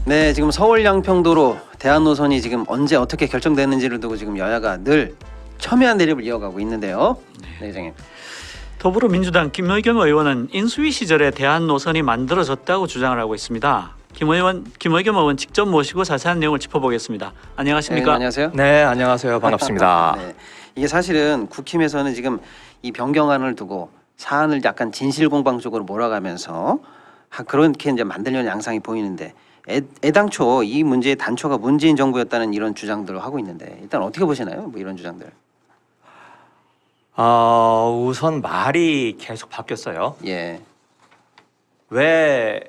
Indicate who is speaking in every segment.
Speaker 1: 네, 지금 서울 양평도로 대한노선이 지금 언제 어떻게 결정되는지를 두고 지금 여야가 늘 첨예한 대립을 이어가고 있는데요. 네, 회장님.
Speaker 2: 더불어민주당 김의겸 의원은 인수위 시절에 대한노선이 만들어졌다고 주장을 하고 있습니다. 김의겸 의원 직접 모시고 자세한 내용을 짚어보겠습니다. 안녕하십니까?
Speaker 1: 네, 안녕하세요.
Speaker 3: 네, 안녕하세요. 반갑습니다.
Speaker 1: 네, 이게 사실은 국힘에서는 지금 이 변경안을 두고 사안을 약간 진실공방 쪽으로 몰아가면서 그렇게 이제 만들려는 양상이 보이는데 애당초 이 문제의 단초가 문재인 정부였다는 이런 주장들을 하고 있는데 일단 어떻게 보시나요? 뭐 이런 주장들.
Speaker 3: 우선 말이 계속 바뀌었어요.
Speaker 1: 예.
Speaker 3: 왜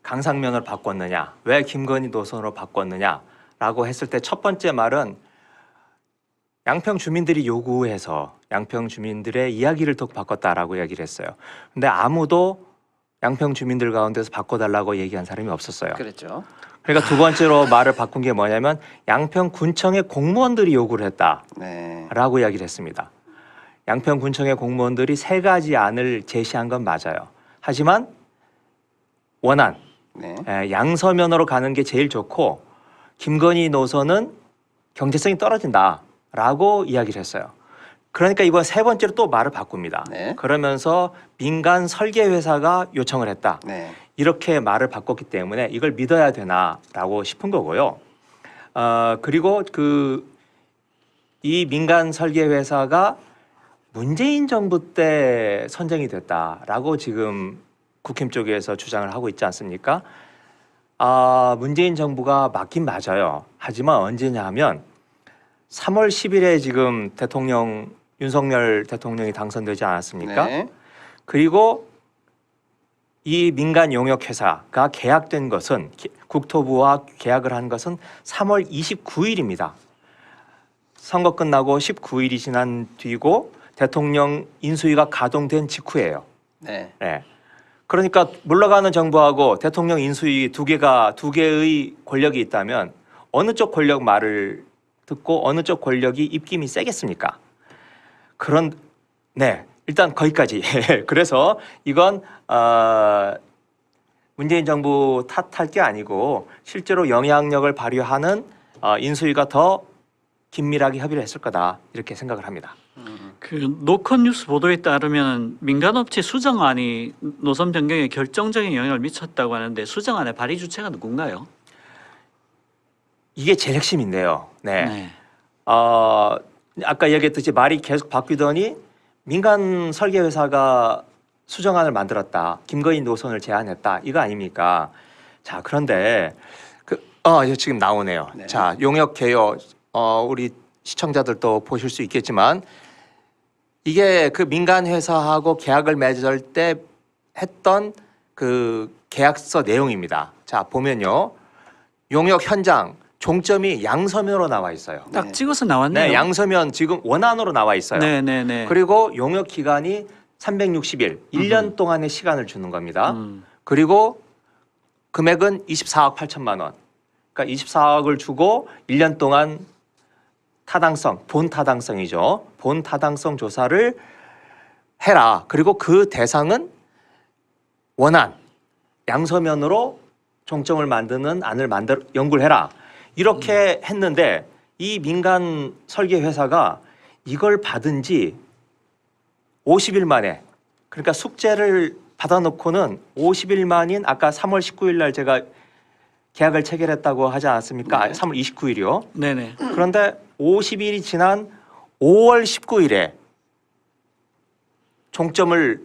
Speaker 3: 강상면을 바꿨느냐, 왜 김건희 노선으로 바꿨느냐라고 했을 때 첫 번째 말은 양평 주민들이 요구해서 양평 주민들의 이야기를 듣고 바꿨다라고 얘기를 했어요. 근데 아무도 양평 주민들 가운데서 바꿔달라고 얘기한 사람이 없었어요.
Speaker 1: 그랬죠.
Speaker 3: 그러니까 두 번째로 말을 바꾼 게 뭐냐면 양평군청의 공무원들이 요구를 했다라고
Speaker 1: 네.
Speaker 3: 이야기를 했습니다. 양평군청의 공무원들이 세 가지 안을 제시한 건 맞아요. 하지만 원안,
Speaker 1: 네.
Speaker 3: 양서면으로 가는 게 제일 좋고 김건희 노선은 경제성이 떨어진다라고 이야기를 했어요. 그러니까 이번 세 번째로 또 말을 바꿉니다.
Speaker 1: 네.
Speaker 3: 그러면서 민간 설계 회사가 요청을 했다.
Speaker 1: 네.
Speaker 3: 이렇게 말을 바꿨기 때문에 이걸 믿어야 되나라고 싶은 거고요. 그리고 이 민간 설계 회사가 문재인 정부 때 선정이 됐다라고 지금 국힘 쪽에서 주장을 하고 있지 않습니까? 문재인 정부가 맞긴 맞아요. 하지만 언제냐 하면 3월 10일에 지금 윤석열 대통령이 당선되지 않았습니까?
Speaker 1: 네.
Speaker 3: 그리고 이 민간 용역 회사가 계약된 것은 국토부와 계약을 한 것은 3월 29일입니다. 선거 끝나고 19일이 지난 뒤고 대통령 인수위가 가동된 직후예요.
Speaker 1: 네.
Speaker 3: 네. 그러니까 물러가는 정부하고 대통령 인수위 두 개의 권력이 있다면 어느 쪽 권력 말을 듣고 어느 쪽 권력이 입김이 세겠습니까? 일단 거기까지. 그래서 이건 문재인 정부 탓할 게 아니고 실제로 영향력을 발휘하는 인수위가 더 긴밀하게 협의를 했을 거다 이렇게 생각을 합니다.
Speaker 2: 그 노컷 뉴스 보도에 따르면 민간업체 수정안이 노선 변경에 결정적인 영향을 미쳤다고 하는데 수정안의 발의 주체가 누군가요?
Speaker 3: 이게 제일 핵심인데요. 네.
Speaker 2: 네.
Speaker 3: 아까 얘기했듯이 말이 계속 바뀌더니 민간 설계 회사가 수정안을 만들었다. 김건희 노선을 제안했다. 이거 아닙니까? 자, 그런데 지금 나오네요.
Speaker 1: 네.
Speaker 3: 자, 용역 개요. 우리 시청자들도 보실 수 있겠지만 이게 그 민간 회사하고 계약을 맺을 때 했던 그 계약서 내용입니다. 자, 보면요. 용역 현장 종점이 양서면으로 나와 있어요.
Speaker 2: 딱
Speaker 1: 네.
Speaker 2: 찍어서 나왔네요.
Speaker 3: 네, 양서면 지금 원안으로 나와 있어요.
Speaker 2: 네네네.
Speaker 3: 그리고 용역 기간이 360일, 1년 동안의 시간을 주는 겁니다. 그리고 금액은 24억 8천만 원. 그러니까 24억을 주고 1년 동안 본 타당성이죠. 본 타당성 조사를 해라. 그리고 그 대상은 원안, 양서면으로 종점을 만드는 안을 연구를 해라. 이렇게 했는데 이 민간 설계 회사가 이걸 받은 지 50일 만에, 그러니까 숙제를 받아놓고는 50일 만인 아까 3월 19일 날 제가 계약을 체결했다고 하지 않았습니까?
Speaker 1: 네.
Speaker 3: 3월 29일이요.
Speaker 2: 네네.
Speaker 3: 그런데 50일이 지난 5월 19일에 종점을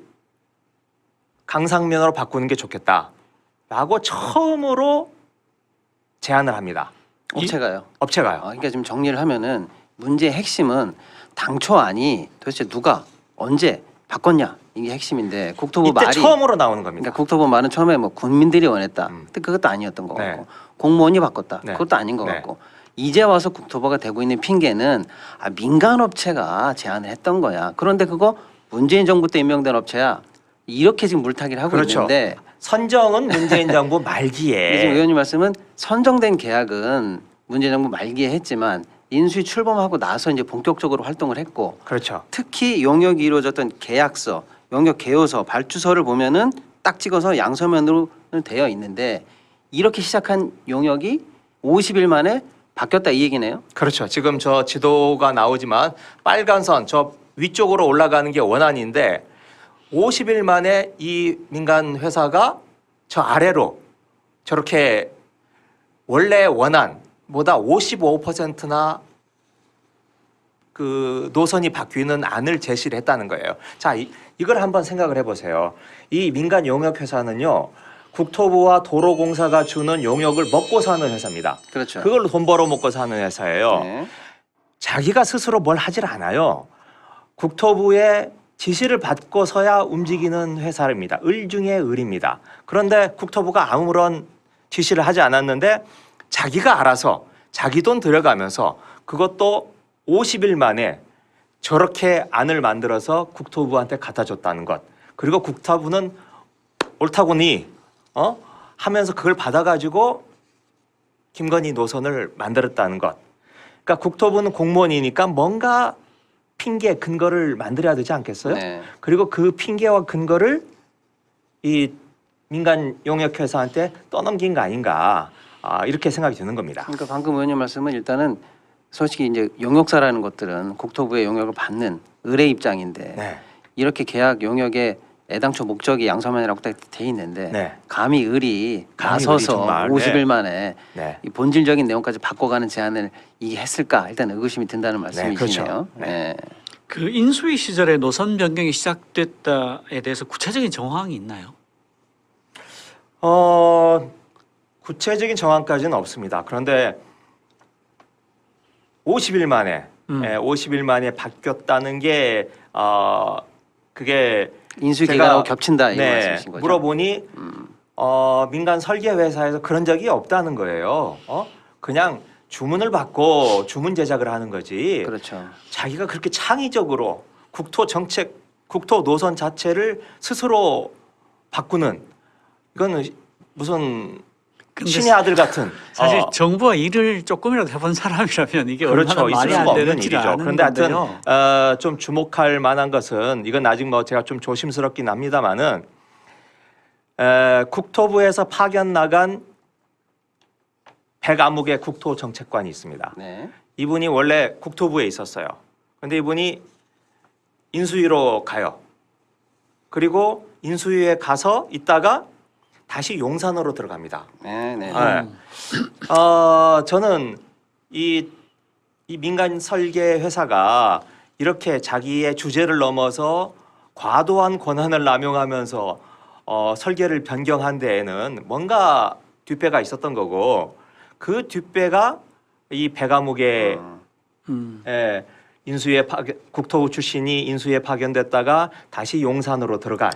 Speaker 3: 강상면으로 바꾸는 게 좋겠다라고 처음으로 제안을 합니다.
Speaker 1: 업체가요.
Speaker 3: 업체가요.
Speaker 1: 그러니까 지금 정리를 하면은 문제의 핵심은 당초 안이 도대체 누가 언제 바꿨냐 이게 핵심인데 국토부
Speaker 3: 이때
Speaker 1: 말이
Speaker 3: 처음으로 나오는 겁니다.
Speaker 1: 그러니까 국토부 말은 처음에 뭐 국민들이 원했다. 근데 그것도 아니었던 거
Speaker 3: 네.
Speaker 1: 같고 공무원이 바꿨다.
Speaker 3: 네.
Speaker 1: 그것도 아닌 것
Speaker 3: 네.
Speaker 1: 같고 이제 와서 국토부가 대고 있는 핑계는 민간 업체가 제안을 했던 거야. 그런데 그거 문재인 정부 때 임명된 업체야. 이렇게 지금 물타기를 하고
Speaker 3: 그렇죠.
Speaker 1: 있는데
Speaker 3: 선정은 문재인 정부
Speaker 1: 지금
Speaker 3: 말기에
Speaker 1: 의원님 말씀은 선정된 계약은 문재인 정부 말기에 했지만 인수위 출범하고 나서 이제 본격적으로 활동을 했고
Speaker 3: 그렇죠.
Speaker 1: 특히 용역이 이루어졌던 계약서, 용역 개요서, 발주서를 보면은 딱 찍어서 양서면으로 되어 있는데 이렇게 시작한 용역이 50일 만에 바뀌었다 이 얘기네요.
Speaker 3: 그렇죠. 지금 저 지도가 나오지만 빨간 선 저 위쪽으로 올라가는 게 원안인데 50일 만에 이 민간 회사가 저 아래로 저렇게 원래 원안보다 55%나 그 노선이 바뀌는 안을 제시를 했다는 거예요. 자, 이걸 한번 생각을 해보세요. 이 민간 용역 회사는요, 국토부와 도로공사가 주는 용역을 먹고 사는 회사입니다.
Speaker 1: 그렇죠.
Speaker 3: 그걸로 돈 벌어 먹고 사는 회사예요.
Speaker 1: 네.
Speaker 3: 자기가 스스로 뭘 하질 않아요. 국토부의 지시를 받고서야 움직이는 회사입니다. 을 중에 을입니다. 그런데 국토부가 아무런 지시를 하지 않았는데 자기가 알아서 자기 돈 들여가면서 그것도 50일 만에 저렇게 안을 만들어서 국토부한테 갖다 줬다는 것. 그리고 국토부는 옳다고니 하면서 그걸 받아가지고 김건희 노선을 만들었다는 것. 그러니까 국토부는 공무원이니까 뭔가 핑계, 근거를 만들어야 되지 않겠어요?
Speaker 1: 네.
Speaker 3: 그리고 그 핑계와 근거를 이 민간 용역회사한테 떠넘긴 거 아닌가 이렇게 생각이 드는 겁니다.
Speaker 1: 그러니까 방금 의원님 말씀은 일단은 솔직히 이제 용역사라는 것들은 국토부의 용역을 받는 을의 입장인데
Speaker 3: 네.
Speaker 1: 이렇게 계약 용역에 애당초 목적이 양서면이라고 딱 돼 있는데
Speaker 3: 네.
Speaker 1: 감히 을이
Speaker 3: 감히
Speaker 1: 나서서
Speaker 3: 을이 정말,
Speaker 1: 50일
Speaker 3: 네.
Speaker 1: 만에
Speaker 3: 네.
Speaker 1: 이 본질적인 내용까지 바꿔가는 제안을 이게 했을까 일단 의구심이 든다는 말씀이시네요.
Speaker 3: 그렇죠. 네.
Speaker 1: 네.
Speaker 2: 그 인수위 시절에 노선 변경이 시작됐다에 대해서 구체적인 정황이 있나요?
Speaker 3: 구체적인 정황까지는 없습니다. 그런데 50일 만에 50일 만에 바뀌었다는 게 그게
Speaker 1: 인수
Speaker 3: 제가-
Speaker 1: 기간하고 겹친다 이
Speaker 3: 네,
Speaker 1: 말씀이신 거죠?
Speaker 3: 물어보니 민간 설계 회사에서 그런 적이 없다는 거예요. 그냥 주문을 받고 주문 제작을 하는 거지.
Speaker 1: 그렇죠.
Speaker 3: 자기가 그렇게 창의적으로 국토 정책, 국토 노선 자체를 스스로 바꾸는 이거는 무슨
Speaker 2: 근데
Speaker 3: 신의 아들 같은
Speaker 2: 사실 정부와 일을 조금이라도 해본 사람이라면 이게
Speaker 3: 그렇죠.
Speaker 2: 얼마나
Speaker 3: 있을
Speaker 2: 말이
Speaker 3: 수가
Speaker 2: 안
Speaker 3: 없는
Speaker 2: 되는 일이
Speaker 3: 일이죠.
Speaker 2: 아는
Speaker 3: 그런데 하여튼
Speaker 2: 건데요.
Speaker 3: 좀 주목할 만한 것은 이건 아직 뭐 제가 좀 조심스럽긴 합니다만은 국토부에서 파견 나간 백아묵의 국토정책관이 있습니다.
Speaker 1: 네.
Speaker 3: 이분이 원래 국토부에 있었어요. 그런데 이분이 인수위로 가요. 그리고 인수위에 가서 있다가 다시 용산으로 들어갑니다.
Speaker 1: 네, 네.
Speaker 3: 네. 저는 이 민간 설계 회사가 이렇게 자기의 주제를 넘어서 과도한 권한을 남용하면서 설계를 변경한 데에는 뭔가 뒷배가 있었던 거고 그 뒷배가 이 백아묵의 인수위에 국토부 출신이 인수위에 파견됐다가 다시 용산으로 들어간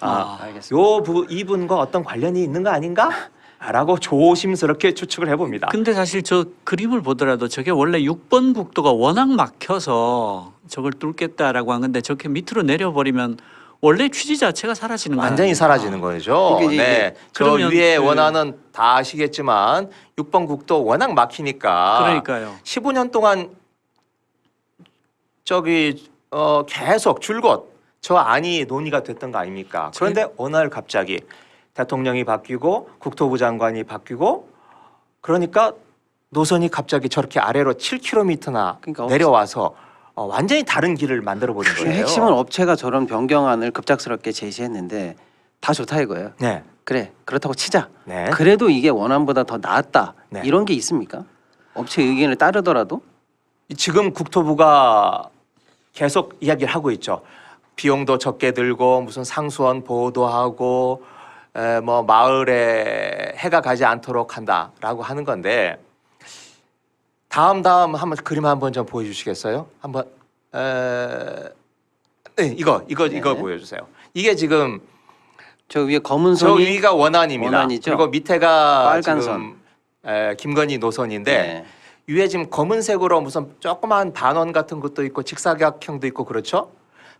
Speaker 1: 알겠습니다.
Speaker 3: 이분과 어떤 관련이 있는 거 아닌가? 라고 조심스럽게 추측을 해봅니다.
Speaker 2: 근데 사실 저 그림을 보더라도 저게 원래 6번 국도가 워낙 막혀서 저걸 뚫겠다라고 한 건데 저렇게 밑으로 내려버리면 원래 취지 자체가 사라지는 거예요.
Speaker 3: 완전히 사라지는 거죠.
Speaker 1: 이게
Speaker 3: 네. 저
Speaker 2: 그러면
Speaker 3: 위에
Speaker 2: 그-
Speaker 3: 원안은 다 아시겠지만 6번 국도 워낙 막히니까
Speaker 2: 그러니까요.
Speaker 3: 15년 동안 계속 줄곧 저 안이 논의가 됐던 거 아닙니까? 그런데 어느 날 갑자기 대통령이 바뀌고 국토부 장관이 바뀌고 그러니까 노선이 갑자기 저렇게 아래로 7km나
Speaker 1: 그러니까
Speaker 3: 내려와서 완전히 다른 길을 만들어 버린
Speaker 1: 그
Speaker 3: 거예요.
Speaker 1: 핵심은 업체가 저런 변경안을 급작스럽게 제시했는데 다 좋다 이거예요.
Speaker 3: 네.
Speaker 1: 그래 그렇다고 치자.
Speaker 3: 네.
Speaker 1: 그래도 이게 원안보다 더 나았다.
Speaker 3: 네.
Speaker 1: 이런 게 있습니까? 업체 의견을 따르더라도
Speaker 3: 지금 국토부가 계속 이야기를 하고 있죠. 비용도 적게 들고 무슨 상수원 보호도 하고 뭐 마을에 해가 가지 않도록 한다라고 하는 건데 다음 한번 그림 한번 좀 보여주시겠어요? 한번 네, 이거
Speaker 1: 네.
Speaker 3: 보여주세요. 이게 지금
Speaker 1: 저 위에 검은
Speaker 3: 저
Speaker 1: 선이
Speaker 3: 위가 원안입니다.
Speaker 1: 원안이죠?
Speaker 3: 그리고 밑에가
Speaker 1: 빨간
Speaker 3: 지금 김건희 노선인데
Speaker 1: 네.
Speaker 3: 위에 지금 검은색으로 무슨 조그만 반원 같은 것도 있고 직사각형도 있고 그렇죠?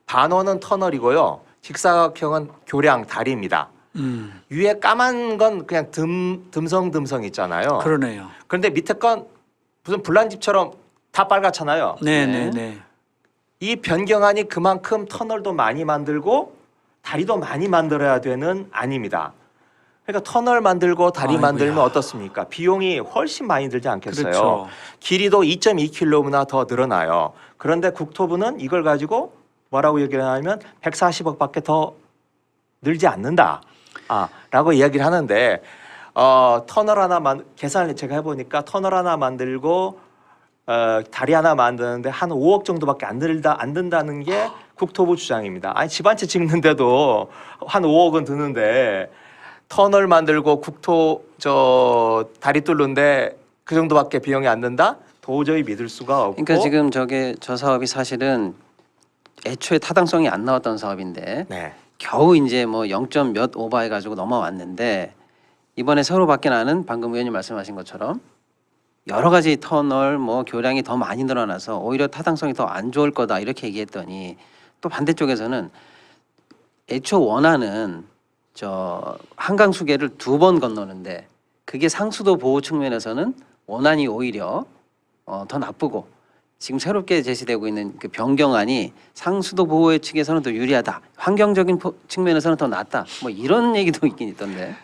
Speaker 3: 반원은 터널이고요. 직사각형은 교량 다리입니다. 위에 까만 건 그냥 듬성듬성 있잖아요.
Speaker 2: 그러네요.
Speaker 3: 그런데 밑에 건 무슨 불난집처럼 다 빨갛잖아요.
Speaker 2: 네네네.
Speaker 3: 이 변경안이 그만큼 터널도 많이 만들고 다리도 많이 만들어야 되는 안입니다. 그러니까 터널 만들고 다리
Speaker 2: 아이고야.
Speaker 3: 만들면 어떻습니까? 비용이 훨씬 많이 들지 않겠어요?
Speaker 2: 그렇죠.
Speaker 3: 길이도 2.2km나 더 늘어나요. 그런데 국토부는 이걸 가지고 뭐라고 얘기를 하냐면 140억밖에 더 늘지 않는다. 라고 이야기를 하는데 터널 하나 계산을 제가 해보니까 터널 하나 만들고 다리 하나 만드는데 한 5억 정도밖에 안 든다는 게 국토부 주장입니다. 아니 집 한 채 짓는데도 한 5억은 드는데 터널 만들고 다리 뚫는데 그 정도밖에 비용이 안 든다? 도저히 믿을 수가 없고.
Speaker 1: 그러니까 지금 저 사업이 사실은 애초에 타당성이 안 나왔던 사업인데
Speaker 3: 네.
Speaker 1: 겨우 이제 뭐 0점 몇 오버해 가지고 넘어왔는데 이번에 새로 밖에 나는 방금 의원님 말씀하신 것처럼 여러 가지 터널 뭐 교량이 더 많이 늘어나서 오히려 타당성이 더 안 좋을 거다 이렇게 얘기했더니 또 반대쪽에서는 애초 원안은 저 한강 수계를 2번 건너는데 그게 상수도 보호 측면에서는 원안이 오히려 더 나쁘고 지금 새롭게 제시되고 있는 그 변경안이 상수도 보호 측에서는 더 유리하다. 환경적인 측면에서는 더 낫다. 뭐 이런 얘기도 있긴 있던데.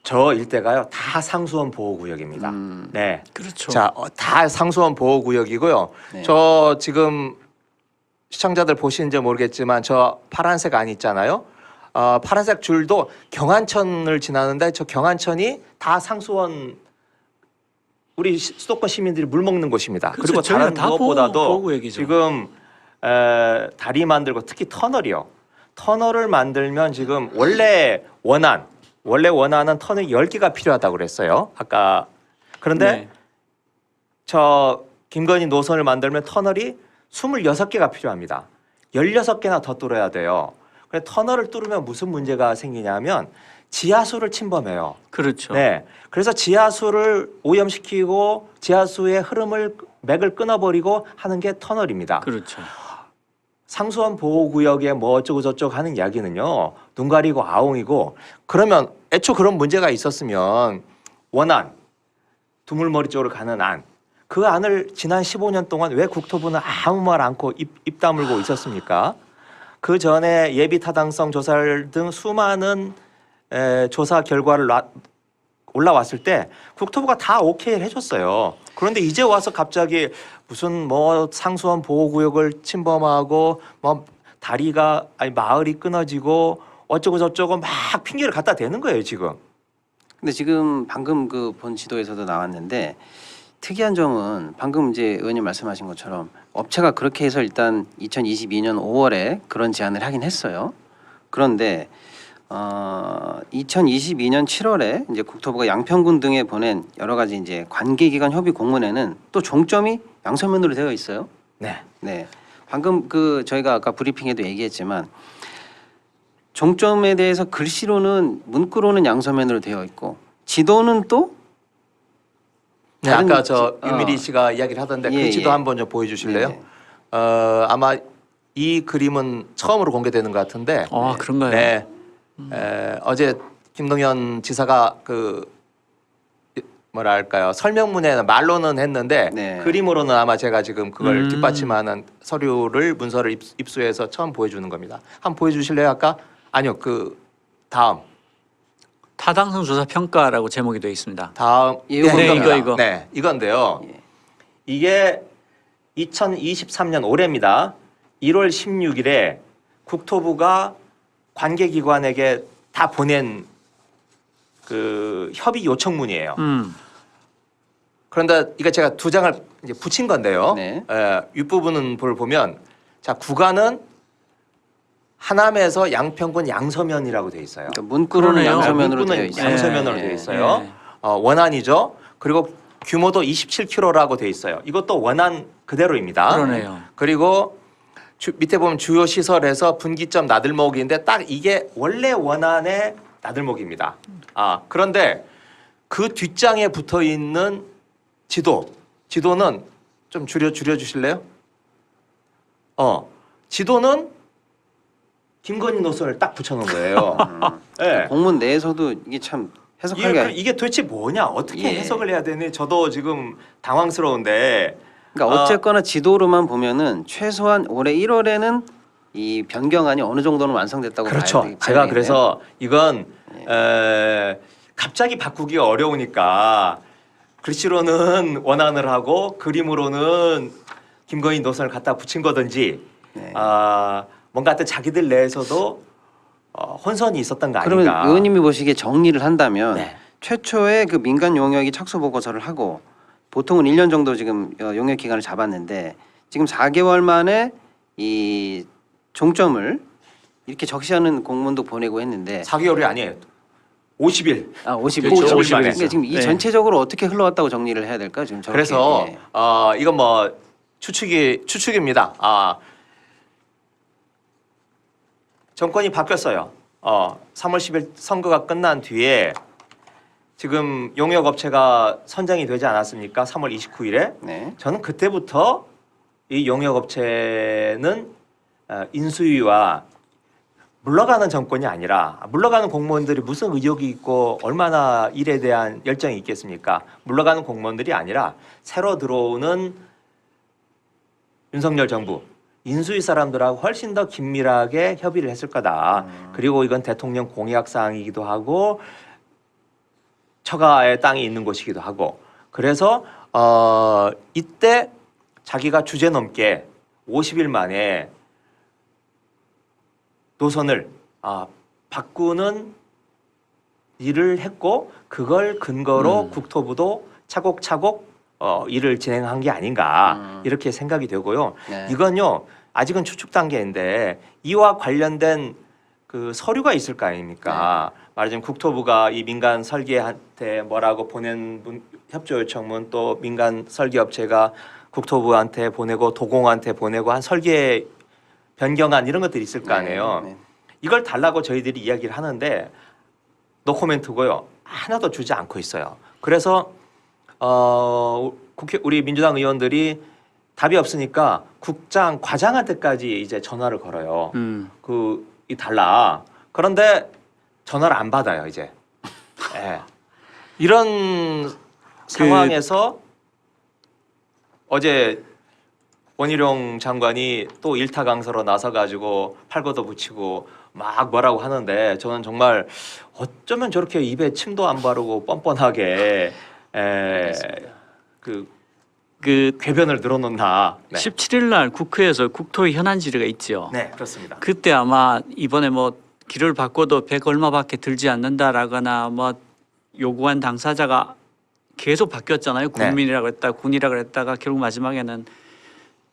Speaker 3: 저 일대가요 다 상수원 보호구역입니다. 네.
Speaker 2: 그렇죠.
Speaker 3: 자, 다 상수원 보호구역이고요.
Speaker 1: 네.
Speaker 3: 저 지금 시청자들 보시는지 모르겠지만 저 파란색 안 있잖아요. 파란색 줄도 경안천을 지나는데 저 경안천이 다 상수원 우리 수도권 시민들이 물 먹는 곳입니다.
Speaker 2: 그렇죠.
Speaker 3: 그리고
Speaker 2: 저희가
Speaker 3: 다른
Speaker 2: 다
Speaker 3: 무엇보다도
Speaker 2: 보호구역이죠.
Speaker 3: 지금 다리 만들고 특히 터널이요. 터널을 만들면 지금 원래 원안은 터널 10개가 필요하다고 그랬어요. 아까 그런데
Speaker 2: 네.
Speaker 3: 저 김건희 노선을 만들면 터널이 26개가 필요합니다. 16개나 더 뚫어야 돼요. 그래서 터널을 뚫으면 무슨 문제가 생기냐면 지하수를 침범해요.
Speaker 2: 그렇죠.
Speaker 3: 네. 그래서 지하수를 오염시키고 지하수의 맥을 끊어버리고 하는 게 터널입니다.
Speaker 2: 그렇죠.
Speaker 3: 상수원 보호구역에 뭐 어쩌고 저쩌고 하는 이야기는요. 눈 가리고 아웅이고 그러면 애초 그런 문제가 있었으면 원안 두물머리 쪽으로 가는 안 그 안을 지난 15년 동안 왜 국토부는 아무 말 않고 입 다물고 있었습니까? 그 전에 예비 타당성 조사를 등 수많은 조사 결과를 올라왔을 때 국토부가 다 오케이를 해줬어요. 그런데 이제 와서 갑자기 무슨 뭐 상수원 보호구역을 침범하고 뭐 마을이 끊어지고 어쩌고 저쩌고 막 핑계를 갖다 대는 거예요 지금.
Speaker 1: 근데 지금 방금 그 본 지도에서도 나왔는데 특이한 점은 방금 이제 의원님 말씀하신 것처럼 업체가 그렇게 해서 일단 2022년 5월에 그런 제안을 하긴 했어요. 그런데 2022년 7월에 이제 국토부가 양평군 등에 보낸 여러 가지 이제 관계기관 협의 공문에는 또 종점이 양서면으로 되어 있어요.
Speaker 3: 네.
Speaker 1: 네. 방금 그 저희가 아까 브리핑에도 얘기했지만 종점에 대해서 글씨로는 문구로는 양서면으로 되어 있고 지도는 또
Speaker 3: 네,
Speaker 1: 다른
Speaker 3: 아까 저 유미리 씨가 이야기를 하던데
Speaker 1: 예,
Speaker 3: 그 지도
Speaker 1: 예.
Speaker 3: 한번 좀 보여주실래요?
Speaker 1: 네.
Speaker 3: 아마 이 그림은 처음으로 공개되는 것 같은데.
Speaker 2: 아, 그런가요?
Speaker 3: 네. 어제 김동연 지사가 뭐랄까요 설명문에는 말로는 했는데
Speaker 1: 네.
Speaker 3: 그림으로는 아마 제가 지금 그걸
Speaker 2: 음.
Speaker 3: 뒷받침하는 문서를 입수해서 처음 보여주는 겁니다. 한번 보여주실래요? 아까 아니요 그 다음
Speaker 2: 타당성 조사 평가라고 제목이 되어 있습니다.
Speaker 3: 다음
Speaker 1: 예,
Speaker 2: 네,
Speaker 3: 이겁니다.
Speaker 2: 이거.
Speaker 3: 네 이건데요.
Speaker 1: 예.
Speaker 3: 이게 2023년 올해입니다. 1월 16일에 국토부가 관계기관에게 다 보낸 그 협의 요청문이에요. 그런데 이거 제가 두 장을 이제 붙인 건데요.
Speaker 1: 네.
Speaker 3: 윗부분을 보면 자 구간은 하남에서 양평군 양서면이라고 돼 있어요.
Speaker 1: 그러니까 문구로는
Speaker 2: 그러네요.
Speaker 1: 양서면으로
Speaker 3: 문구는
Speaker 1: 되어 있어요.
Speaker 3: 양서면으로
Speaker 2: 네,
Speaker 3: 되어 있어요.
Speaker 2: 네.
Speaker 3: 원안이죠. 그리고 규모도 27km라고 돼 있어요. 이것도 원안 그대로입니다.
Speaker 2: 그러네요.
Speaker 3: 그리고 밑에 보면 주요 시설에서 분기점 나들목인데 딱 이게 원래 원안의 나들목입니다. 그런데 그 뒷장에 붙어 있는 지도는 좀 줄여 주실래요? 지도는 김건희 노선을 딱 붙여놓은 거예요. 네.
Speaker 1: 공문 내에서도 이게 참 해석하기가
Speaker 3: 이게 도대체 뭐냐? 어떻게
Speaker 1: 예.
Speaker 3: 해석을 해야 되니? 저도 지금 당황스러운데.
Speaker 1: 그러니까 어쨌거나 지도로만 보면은 최소한 올해 1월에는 이 변경안이 어느 정도는 완성됐다고
Speaker 3: 그렇죠.
Speaker 1: 봐야
Speaker 3: 제가
Speaker 1: 되겠네요.
Speaker 3: 그래서 이건 갑자기 바꾸기 어려우니까 글씨로는 원안을 하고 그림으로는 김건희 노선을 갖다 붙인 거든지
Speaker 1: 네.
Speaker 3: 뭔가 하여튼 자기들 내에서도 혼선이 있었던 거
Speaker 1: 그러면
Speaker 3: 아닌가.
Speaker 1: 의원님이 보시기에 정리를 한다면
Speaker 3: 네.
Speaker 1: 최초에 그 민간 용역이 착수 보고서를 하고 보통은 1년 정도 지금 용역 기간을 잡았는데 지금 4개월 만에 이 종점을 이렇게 적시하는 공문도 보내고 했는데
Speaker 3: 4개월이 아니에요. 50일.
Speaker 1: 50일.
Speaker 3: 그렇죠. 50일 만에.
Speaker 1: 그러니까 지금 이
Speaker 2: 네.
Speaker 1: 전체적으로 어떻게 흘러왔다고 정리를 해야 될까요? 지금 저렇게.
Speaker 3: 그래서
Speaker 1: 예.
Speaker 3: 이건 뭐 추측입니다. 정권이 바뀌었어요. 3월 10일 선거가 끝난 뒤에 지금 용역 업체가 선정이 되지 않았습니까? 3월 29일에.
Speaker 1: 네.
Speaker 3: 저는 그때부터 이 용역 업체는 인수위와 물러가는 정권이 아니라 물러가는 공무원들이 무슨 의욕이 있고 얼마나 일에 대한 열정이 있겠습니까? 물러가는 공무원들이 아니라 새로 들어오는 윤석열 정부 인수위 사람들하고 훨씬 더 긴밀하게 협의를 했을 거다. 그리고 이건 대통령 공약 사항이기도 하고 처가의 땅이 있는 곳이기도 하고 그래서 이때 자기가 주제 넘게 50일 만에 노선을 바꾸는 일을 했고 그걸 근거로 국토부도 차곡차곡 일을 진행한 게 아닌가 이렇게 생각이 되고요.
Speaker 1: 네.
Speaker 3: 이건요 아직은 추측 단계인데 이와 관련된 그 서류가 있을 거 아닙니까? 말하자면 국토부가 이 민간 설계한테 뭐라고 보낸 협조 요청문 또 민간 설계업체가 국토부한테 보내고 도공한테 보내고 한 설계 변경안 이런 것들이 있을 거 아니에요.
Speaker 1: 네.
Speaker 3: 이걸 달라고 저희들이 이야기를 하는데 노코멘트고요. 하나도 주지 않고 있어요. 그래서 국회 우리 민주당 의원들이 답이 없으니까 국장 과장한테까지 이제 전화를 걸어요. 이 달라. 그런데 전화를 안 받아요 이제. 예. 이런 상황에서 어제 원희룡 장관이 또 일타 강서로 나서가지고 팔고도 붙이고 막 뭐라고 하는데 저는 정말 어쩌면 저렇게 입에 침도 안 바르고 뻔뻔하게 그 궤변을 늘어놓나. 네.
Speaker 2: 17일 날 국회에서 국토위 현안 질의가 있죠.
Speaker 3: 네 그렇습니다.
Speaker 2: 그때 아마 이번에 뭐 길을 바꿔도 100 얼마밖에 들지 않는다라거나 뭐 요구한 당사자가 계속 바뀌었잖아요. 국민이라 그랬다, 군이라 그랬다가 결국 마지막에는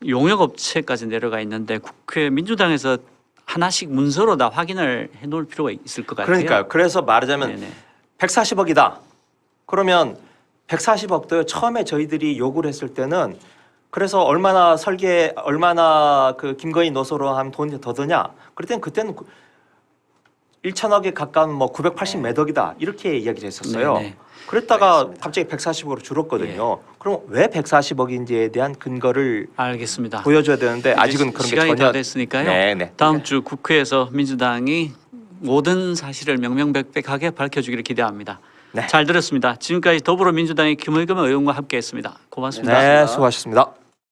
Speaker 2: 용역업체까지 내려가 있는데 국회 민주당에서 하나씩 문서로 다 확인을 해놓을 필요가 있을 것 같아요.
Speaker 3: 그러니까요. 그래서 말하자면
Speaker 2: 네네.
Speaker 3: 140억이다. 그러면 140억도 처음에 저희들이 요구를 했을 때는 그래서 얼마나 그 김건희 노소로 하면 돈이 더 드냐? 그랬더니 그때는 1천억에 가까운 뭐 980 몇 억이다 이렇게 이야기를 했었어요.
Speaker 2: 네네.
Speaker 3: 그랬다가
Speaker 1: 알겠습니다.
Speaker 3: 갑자기 140억으로 줄었거든요. 그럼 왜 140억인지에 대한 근거를
Speaker 2: 알겠습니다.
Speaker 3: 보여줘야 되는데 아직은 그런 게
Speaker 2: 시간이
Speaker 3: 전혀
Speaker 2: 다 됐으니까요.
Speaker 3: 네네.
Speaker 2: 다음 주 국회에서 민주당이 모든 사실을 명명백백하게 밝혀주기를 기대합니다.
Speaker 3: 네.
Speaker 2: 잘 들었습니다. 지금까지 더불어민주당의 김의겸 의원과 함께했습니다. 고맙습니다.
Speaker 3: 네, 수고하셨습니다.